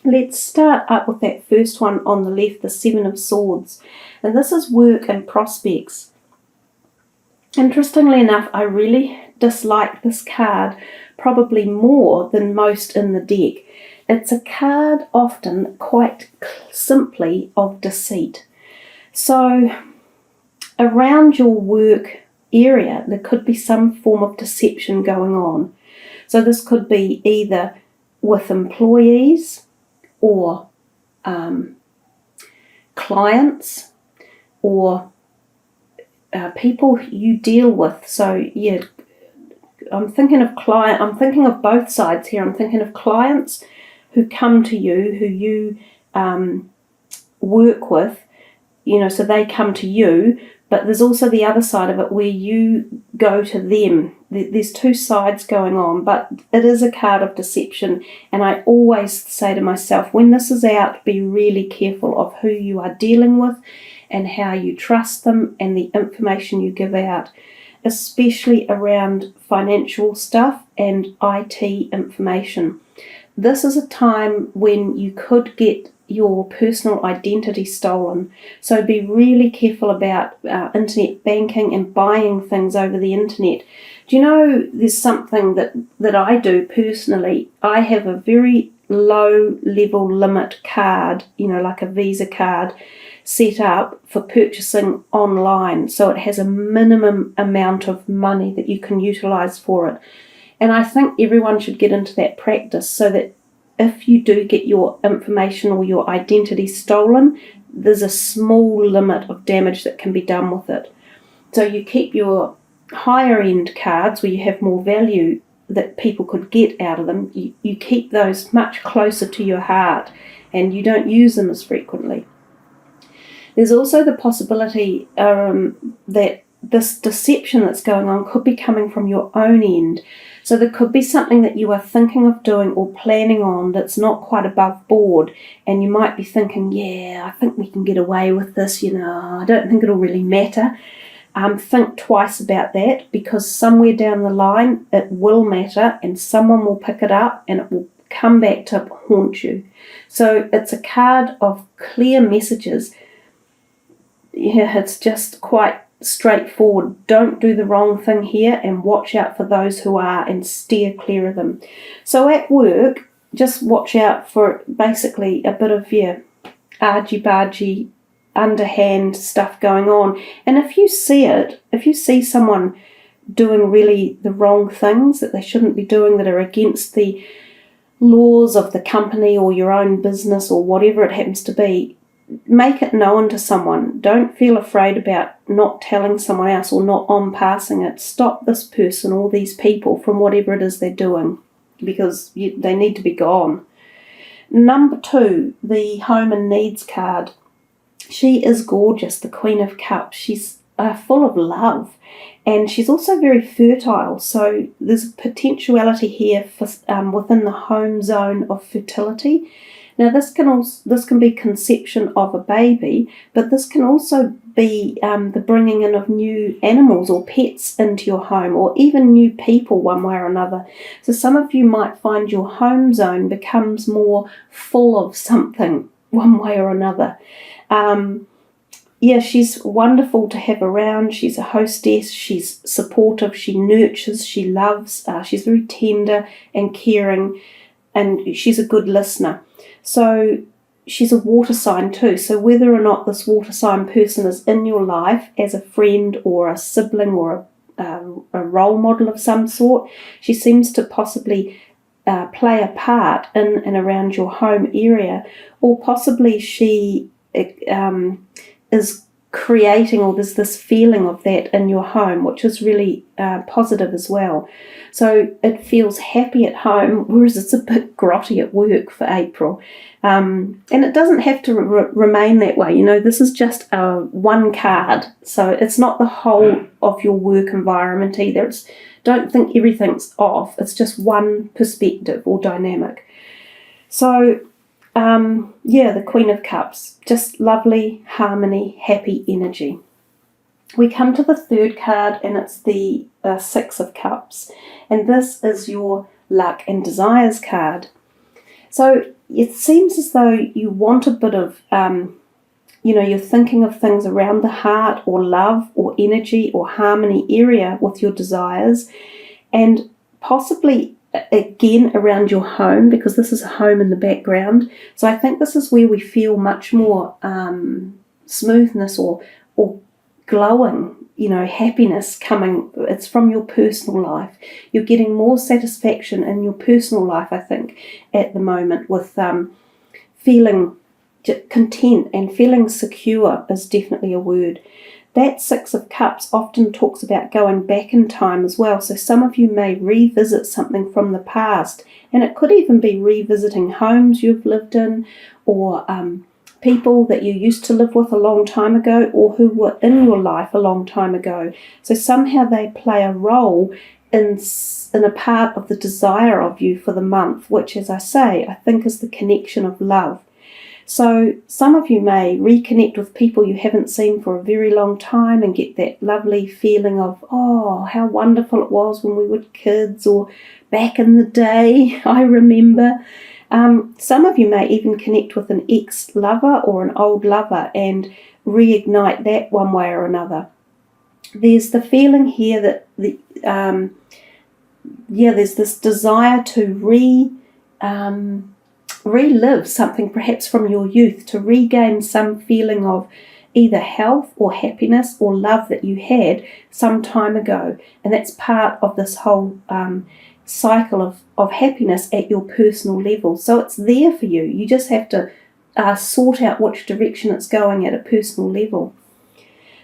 Let's start up with that first one on the left, the Seven of Swords. And this is work and prospects. Interestingly enough, I really dislike this card probably more than most in the deck. It's a card often quite simply of deceit. So around your work area, there could be some form of deception going on. So this could be either with employees or clients or people you deal with. So yeah, I'm thinking of both sides here. I'm thinking of clients who come to you, who you work with, so they come to you, but there's also the other side of it where you go to them. There's two sides going on, but it is a card of deception. And I always say to myself, when this is out, be really careful of who you are dealing with and how you trust them and the information you give out, especially around financial stuff and IT information. This is a time when you could get your personal identity stolen. So be really careful about internet banking and buying things over the internet. Do you know there's something that I do personally? I have a very low level limit card, like a Visa card, set up for purchasing online. So it has a minimum amount of money that you can utilize for it. And I think everyone should get into that practice so that if you do get your information or your identity stolen, there's a small limit of damage that can be done with it. So you keep your higher end cards where you have more value that people could get out of them, you keep those much closer to your heart and you don't use them as frequently. There's also the possibility that this deception that's going on could be coming from your own end. So there could be something that you are thinking of doing or planning on that's not quite above board, and you might be thinking, yeah, I think we can get away with this, I don't think it'll really matter. Think twice about that, because somewhere down the line it will matter and someone will pick it up and it will come back to haunt you. So it's a card of clear messages. Yeah, it's just quite straightforward. Don't do the wrong thing here and watch out for those who are and steer clear of them. So at work, just watch out for basically a bit of argy-bargy, underhand stuff going on. And if you see someone doing really the wrong things that they shouldn't be doing, that are against the laws of the company or your own business or whatever it happens to be, make it known to someone. Don't feel afraid about not telling someone else or not on passing it. Stop this person or these people from whatever it is they're doing, because they need to be gone. Number 2, the Home and Needs card. She is gorgeous, the Queen of Cups. She's full of love, and she's also very fertile. So there's a potentiality here for within the home zone of fertility. Now this can be conception of a baby, but this can also be the bringing in of new animals or pets into your home, or even new people one way or another. So some of you might find your home zone becomes more full of something one way or another. She's wonderful to have around. She's a hostess. She's supportive. She nurtures. She loves. She's very tender and caring, and she's a good listener. So she's a water sign too. So whether or not this water sign person is in your life as a friend or a sibling or a role model of some sort, she seems to possibly play a part in and around your home area, or possibly she is creating, or there's this feeling of that in your home, which is really positive as well. So it feels happy at home, whereas it's a bit grotty at work for April. And it doesn't have to remain that way. This is just one card. So it's not the whole of your work environment either. Don't think everything's off. It's just one perspective or dynamic. So the Queen of Cups, just lovely, harmony, happy energy. We come to the 3rd card, and it's the 6 of Cups, and this is your luck and desires card. So it seems as though you want a bit of, you're thinking of things around the heart or love or energy or harmony area with your desires, and possibly again around your home, because this is a home in the background. So I think this is where we feel much more smoothness or glowing, happiness coming. It's from your personal life. You're getting more satisfaction in your personal life, I think, at the moment, with feeling content and feeling secure is definitely a word. That Six of Cups often talks about going back in time as well. So some of you may revisit something from the past, and it could even be revisiting homes you've lived in, or people that you used to live with a long time ago, or who were in your life a long time ago. So somehow they play a role in a part of the desire of you for the month, which, as I say, I think is the connection of love. So some of you may reconnect with people you haven't seen for a very long time and get that lovely feeling of, oh, how wonderful it was when we were kids, or back in the day, I remember. Some of you may even connect with an ex-lover or an old lover and reignite that one way or another. There's the feeling here that there's this desire to relive something perhaps from your youth, to regain some feeling of either health or happiness or love that you had some time ago. And that's part of this whole cycle of happiness at your personal level. So it's there for you. You just have to sort out which direction it's going at a personal level.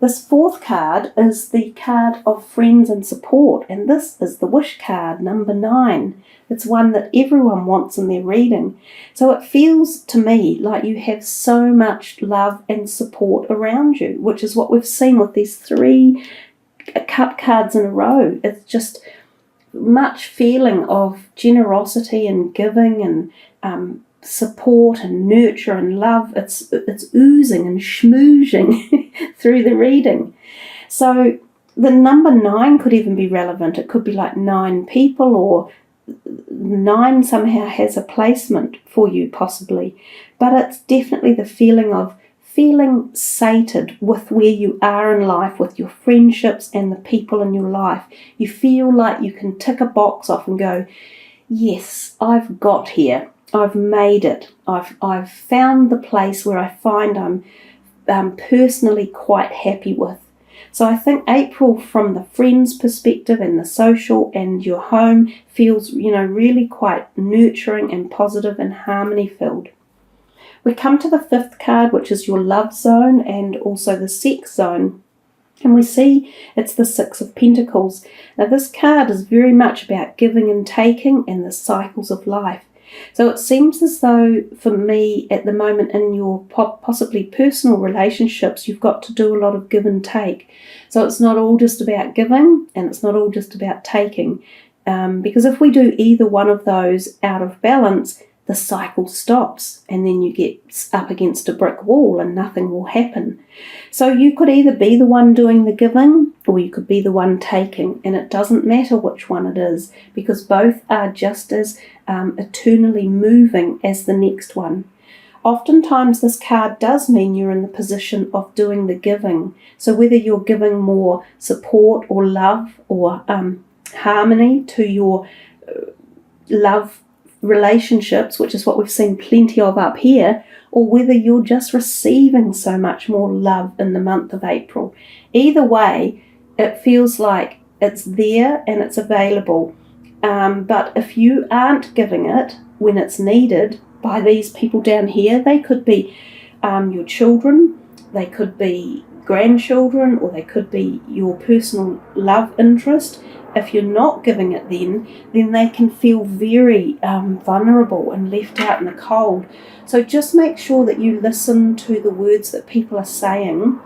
This fourth card is the card of friends and support, and this is the wish card, number 9. It's one that everyone wants in their reading. So it feels to me like you have so much love and support around you, which is what we've seen with these 3 cup cards in a row. It's just much feeling of generosity and giving and support and nurture and love. It's oozing and schmoozing through the reading. So the number 9 could even be relevant. It could be like 9 people, or 9 somehow has a placement for you possibly. But it's definitely the feeling of feeling sated with where you are in life, with your friendships and the people in your life. You feel like you can tick a box off and go, yes, I've got here. I've made it. I've found the place where I find I'm personally quite happy with. So I think April, from the friends perspective and the social and your home, feels, really quite nurturing and positive and harmony filled. We come to the 5th card, which is your love zone and also the sex zone. And we see it's the 6 of Pentacles. Now this card is very much about giving and taking and the cycles of life. So it seems as though, for me, at the moment in your possibly personal relationships, you've got to do a lot of give and take. So it's not all just about giving, and it's not all just about taking. Because if we do either one of those out of balance, the cycle stops, and then you get up against a brick wall and nothing will happen. So you could either be the one doing the giving, or you could be the one taking, and it doesn't matter which one it is, because both are just as eternally moving as the next one. Oftentimes this card does mean you're in the position of doing the giving. So whether you're giving more support or love or harmony to your love relationships, which is what we've seen plenty of up here, or whether you're just receiving so much more love in the month of April. Either way, it feels like it's there and it's available. But if you aren't giving it when it's needed by these people down here, they could be your children, they could be grandchildren, or they could be your personal love interest. If you're not giving it then they can feel very vulnerable and left out in the cold. So just make sure that you listen to the words that people are saying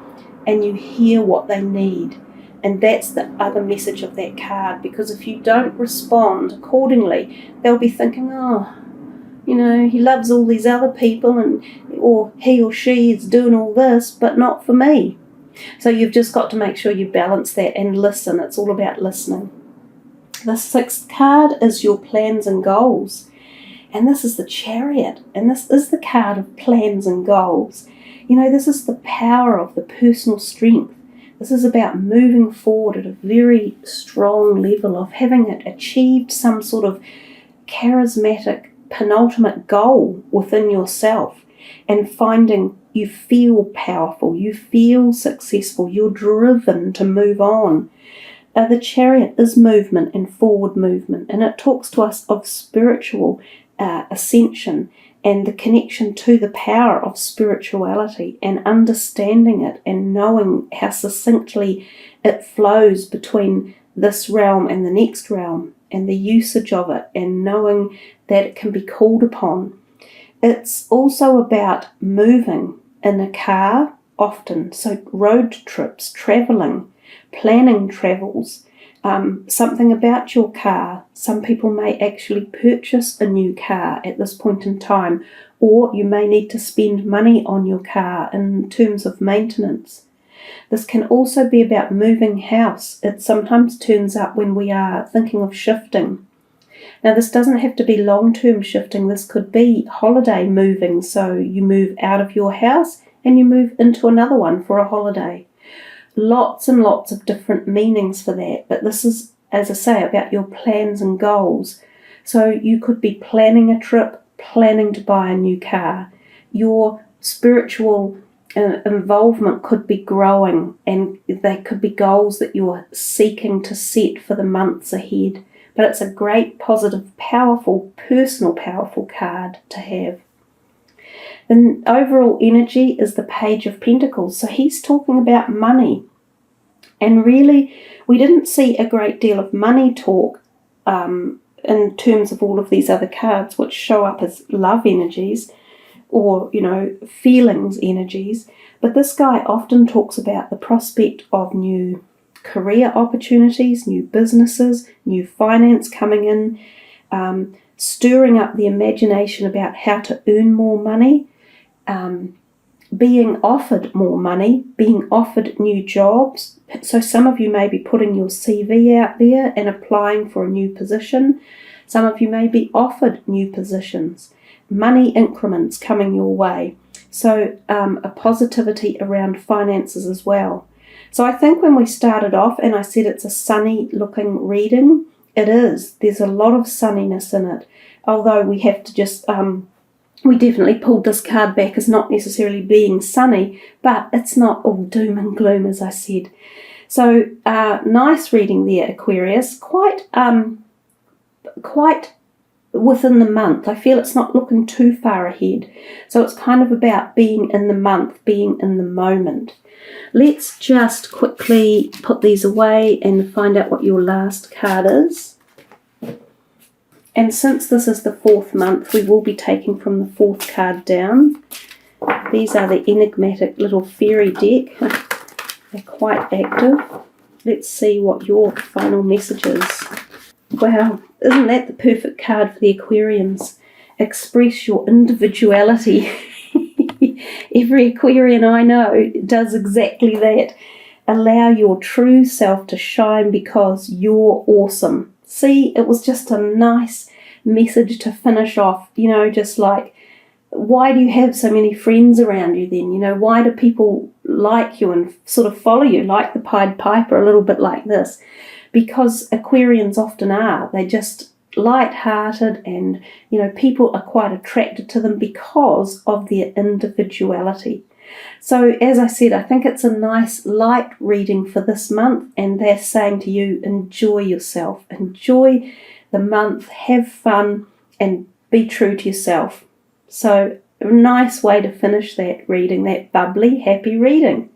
and you hear what they need. And that's the other message of that card, because if you don't respond accordingly, they'll be thinking, he loves all these other people, or he or she is doing all this, but not for me. So you've just got to make sure you balance that and listen. It's all about listening. The 6th card is your plans and goals. And this is the Chariot, and this is the card of plans and goals. This is the power of the personal strength. This is about moving forward at a very strong level of having achieved some sort of charismatic penultimate goal within yourself and finding you feel powerful, you feel successful, you're driven to move on. The Chariot is movement and forward movement, and it talks to us of spiritual ascension and the connection to the power of spirituality and understanding it and knowing how succinctly it flows between this realm and the next realm and the usage of it and knowing that it can be called upon. It's also about moving in a car often, so road trips, travelling, planning travels, something about your car. Some people may actually purchase a new car at this point in time, or you may need to spend money on your car in terms of maintenance. This can also be about moving house. It sometimes turns up when we are thinking of shifting. Now, this doesn't have to be long-term shifting. This could be holiday moving, so you move out of your house and you move into another one for a holiday. Lots and lots of different meanings for that, but this is, as I say, about your plans and goals. So you could be planning a trip, planning to buy a new car. Your spiritual involvement could be growing, and they could be goals that you're seeking to set for the months ahead. But it's a great, positive, powerful, personal, powerful card to have. The overall energy is the Page of Pentacles. So he's talking about money. And really, we didn't see a great deal of money talk in terms of all of these other cards, which show up as love energies or, feelings energies. But this guy often talks about the prospect of new career opportunities, new businesses, new finance coming in, stirring up the imagination about how to earn more money, being offered more money, being offered new jobs. So some of you may be putting your CV out there and applying for a new position. Some of you may be offered new positions, money increments coming your way. So a positivity around finances as well. So I think when we started off and I said it's a sunny looking reading, it is. There's a lot of sunniness in it. Although we have to just, we definitely pulled this card back as not necessarily being sunny, but it's not all doom and gloom, as I said. So nice reading there, Aquarius. Quite within the month. I feel it's not looking too far ahead. So it's kind of about being in the month, being in the moment. Let's just quickly put these away and find out what your last card is. And since this is the 4th month, we will be taking from the 4th card down. These are the enigmatic little fairy deck. They're quite active. Let's see what your final message is. Wow, isn't that the perfect card for the Aquarians? Express your individuality. Every Aquarian I know does exactly that. Allow your true self to shine because you're awesome. See, it was just a nice message to finish off, just like, why do you have so many friends around you then? Why do people like you and sort of follow you, like the Pied Piper, a little bit like this? Because Aquarians often are. They're just light-hearted and, people are quite attracted to them because of their individuality. So, as I said, I think it's a nice light reading for this month, and they're saying to you, enjoy yourself, enjoy the month, have fun, and be true to yourself. So, a nice way to finish that reading, that bubbly, happy reading.